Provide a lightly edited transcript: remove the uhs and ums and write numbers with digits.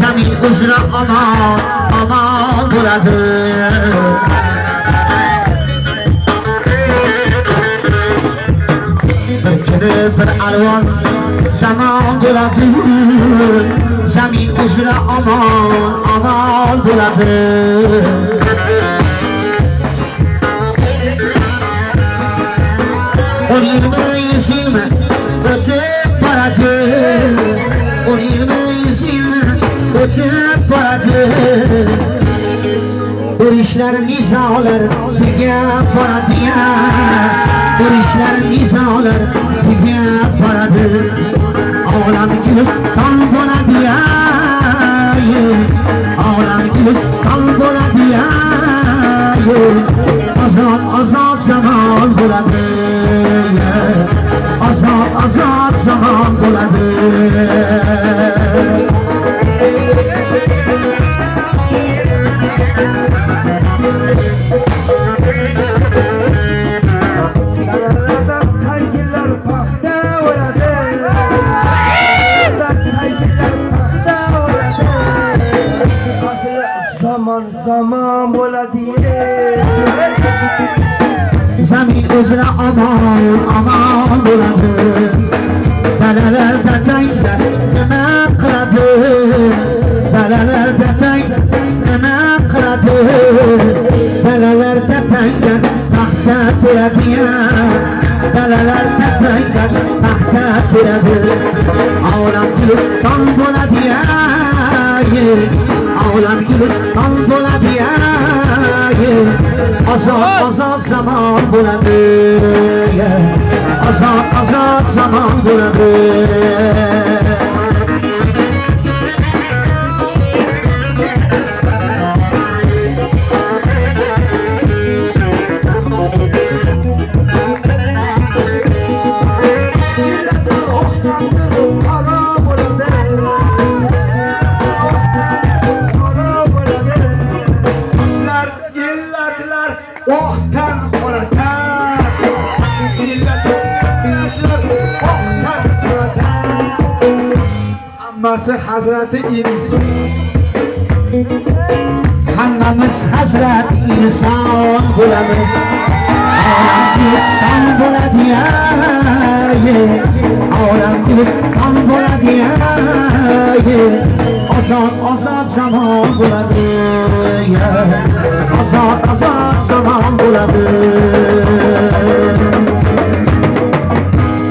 Zamin uzra aman aman bo'ladi. Bir kuni bir alvon zamon bo'ladi. Zamin uzra aman aman bo'ladi. 10 yilmi 100 yilmi o'tib boradi. 10 yilmi 100 yilmi o'tib boradi. Urushlar nizolar tugab boradi. Urushlar nizolar tugab boradi. Olam guliston bo'ladi. Olam guliston bo'ladi. Azod azod zamon bo'ladi. Azod azod zamon bo'ladi. Zaman bo'ladi. Zamin uzra aman aman bo'ladi. Dalalarda tanklar nima qiladi? Dalalarda tanklar nima qiladi? Dalalarda tanklar paxta teradi. Dalalarda tanklar paxta teradi. Olam guliston bo'ladi. Olam guliston bo'ladi. Azod azod zamon bo'ladi. Azod azod zamon bo'ladi. Oqdan qoratar, millatlar oqdan qoratar. Hammasi Hazrati inson. Hammamiz Hazrati inson bo'lamiz. Olam guliston bo'ladi. Olam guliston bo'ladi. Azod azod zamon bo'ladi. Azod azod zamon bo'ladi.